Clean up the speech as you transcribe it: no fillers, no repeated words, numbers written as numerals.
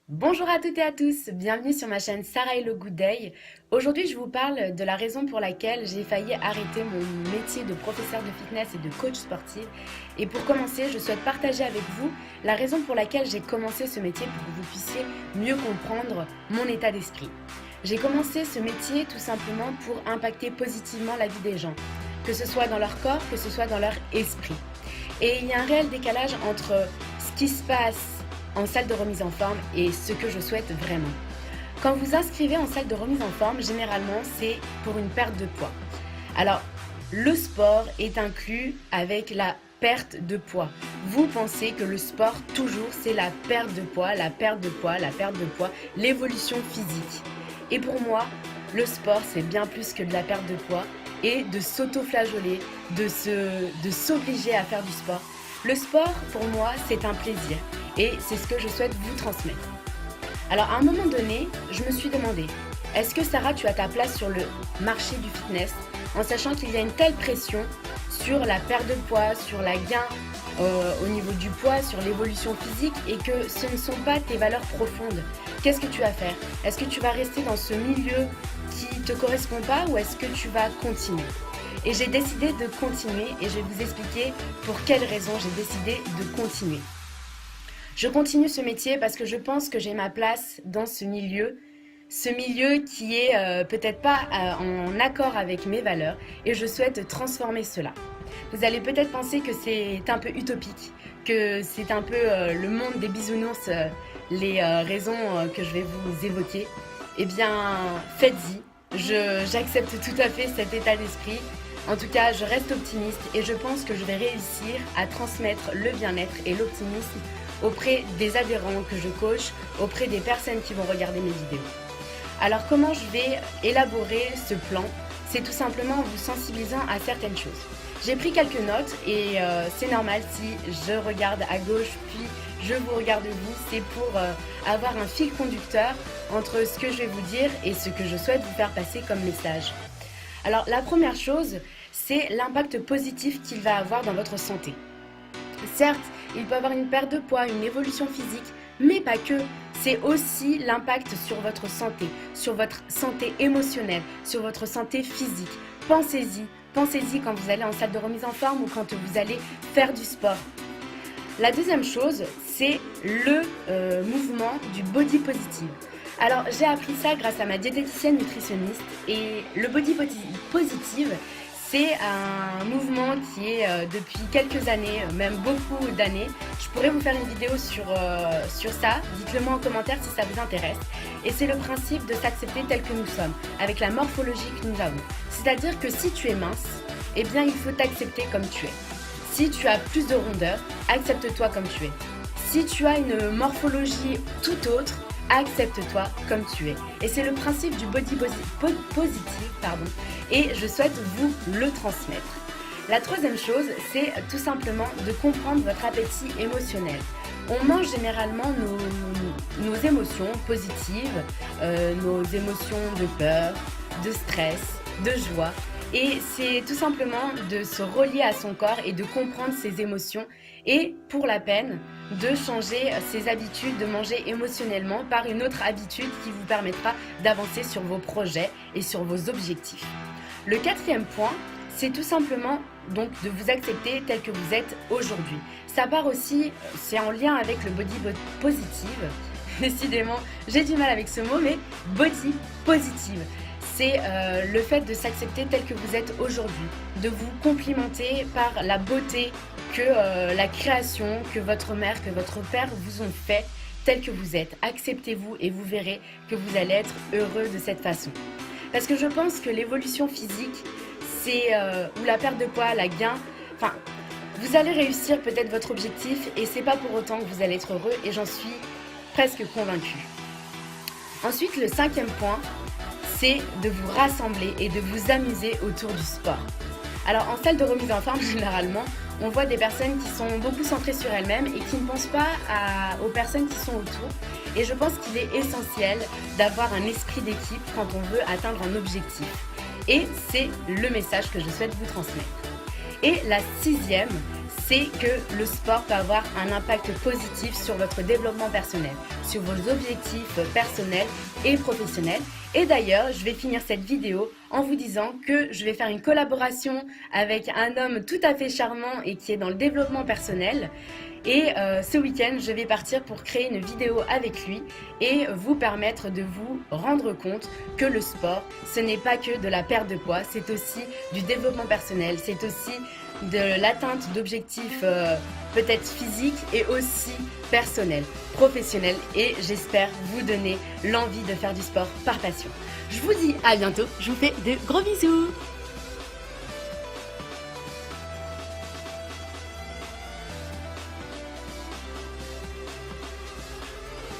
Bonjour à toutes et à tous, bienvenue sur ma chaîne Sarah et le Good Day. Aujourd'hui, je vous parle de la raison pour laquelle j'ai failli arrêter mon métier de professeur de fitness et de coach sportif. Et pour commencer, je souhaite partager avec vous la raison pour laquelle j'ai commencé ce métier pour que vous puissiez mieux comprendre mon état d'esprit. J'ai commencé ce métier tout simplement pour impacter positivement la vie des gens, que ce soit dans leur corps, que ce soit dans leur esprit. Et il y a un réel décalage entre ce qui se passe en salle de remise en forme et ce que je souhaite vraiment. Quand vous inscrivez en salle de remise en forme, généralement, c'est pour une perte de poids. Alors, le sport est inclus avec la perte de poids. Vous pensez que le sport, toujours, c'est la perte de poids, la perte de poids, la perte de poids, l'évolution physique. Et pour moi, le sport, c'est bien plus que de la perte de poids et de s'auto-flageoler, de s'obliger à faire du sport. Le sport, pour moi, c'est un plaisir et c'est ce que je souhaite vous transmettre. Alors, à un moment donné, je me suis demandé, est-ce que Sarah, tu as ta place sur le marché du fitness en sachant qu'il y a une telle pression sur la perte de poids, sur la gain au niveau du poids, sur l'évolution physique et que ce ne sont pas tes valeurs profondes? Qu'est-ce que tu vas faire? Est-ce que tu vas rester dans ce milieu qui ne te correspond pas ou est-ce que tu vas continuer? Et j'ai décidé de continuer et je vais vous expliquer pour quelles raisons j'ai décidé de continuer. Je continue ce métier parce que je pense que j'ai ma place dans ce milieu qui est peut-être pas en accord avec mes valeurs et je souhaite transformer cela. Vous allez peut-être penser que c'est un peu utopique, que c'est un peu le monde des bisounours, les raisons que je vais vous évoquer. Eh bien, faites-y. J'accepte tout à fait cet état d'esprit. En tout cas, je reste optimiste et je pense que je vais réussir à transmettre le bien-être et l'optimisme auprès des adhérents que je coach, auprès des personnes qui vont regarder mes vidéos. Alors comment je vais élaborer ce plan? C'est tout simplement en vous sensibilisant à certaines choses. J'ai pris quelques notes et c'est normal si je regarde à gauche puis je vous regarde vous, c'est pour avoir un fil conducteur entre ce que je vais vous dire et ce que je souhaite vous faire passer comme message. Alors la première chose, c'est l'impact positif qu'il va avoir dans votre santé. Certes, il peut avoir une perte de poids, une évolution physique, mais pas que. C'est aussi l'impact sur votre santé émotionnelle, sur votre santé physique. Pensez-y quand vous allez en salle de remise en forme ou quand vous allez faire du sport. La deuxième chose, c'est le mouvement du body positive. Alors, j'ai appris ça grâce à ma diététicienne nutritionniste et le body positive, c'est un mouvement qui est depuis quelques années, même beaucoup d'années. Je pourrais vous faire une vidéo sur ça, dites-le moi en commentaire si ça vous intéresse. Et c'est le principe de s'accepter tel que nous sommes, avec la morphologie que nous avons. C'est-à-dire que si tu es mince, eh bien il faut t'accepter comme tu es. Si tu as plus de rondeur, accepte-toi comme tu es. Si tu as une morphologie tout autre, accepte-toi comme tu es. Et c'est le principe du body positive, et je souhaite vous le transmettre. La troisième chose, c'est tout simplement de comprendre votre appétit émotionnel. On mange généralement nos émotions positives, nos émotions de peur, de stress, de joie. Et c'est tout simplement de se relier à son corps et de comprendre ses émotions et pour la peine de changer ses habitudes, de manger émotionnellement par une autre habitude qui vous permettra d'avancer sur vos projets et sur vos objectifs. Le quatrième point, c'est tout simplement donc de vous accepter tel que vous êtes aujourd'hui. Ça part aussi, c'est en lien avec le body positive. Décidément, j'ai du mal avec ce mot, mais body positive. C'est le fait de s'accepter tel que vous êtes aujourd'hui, de vous complimenter par la beauté que la création, que votre mère, que votre père vous ont fait tel que vous êtes. Acceptez-vous et vous verrez que vous allez être heureux de cette façon. Parce que je pense que l'évolution physique, c'est ou la perte de poids, la gain, enfin, vous allez réussir peut-être votre objectif et c'est pas pour autant que vous allez être heureux et j'en suis presque convaincue. Ensuite, le cinquième point, c'est de vous rassembler et de vous amuser autour du sport. Alors en salle de remise en forme, généralement, on voit des personnes qui sont beaucoup centrées sur elles-mêmes et qui ne pensent pas aux personnes qui sont autour. Et je pense qu'il est essentiel d'avoir un esprit d'équipe quand on veut atteindre un objectif. Et c'est le message que je souhaite vous transmettre. Et la sixième, c'est que le sport peut avoir un impact positif sur votre développement personnel, sur vos objectifs personnels et professionnels. Et d'ailleurs, je vais finir cette vidéo en vous disant que je vais faire une collaboration avec un homme tout à fait charmant et qui est dans le développement personnel. Et ce week-end, je vais partir pour créer une vidéo avec lui et vous permettre de vous rendre compte que le sport, ce n'est pas que de la perte de poids, c'est aussi du développement personnel, c'est aussi de l'atteinte d'objectifs peut-être physiques et aussi personnels, professionnels, et j'espère vous donner l'envie de faire du sport par passion. Je vous dis à bientôt, je vous fais de gros bisous.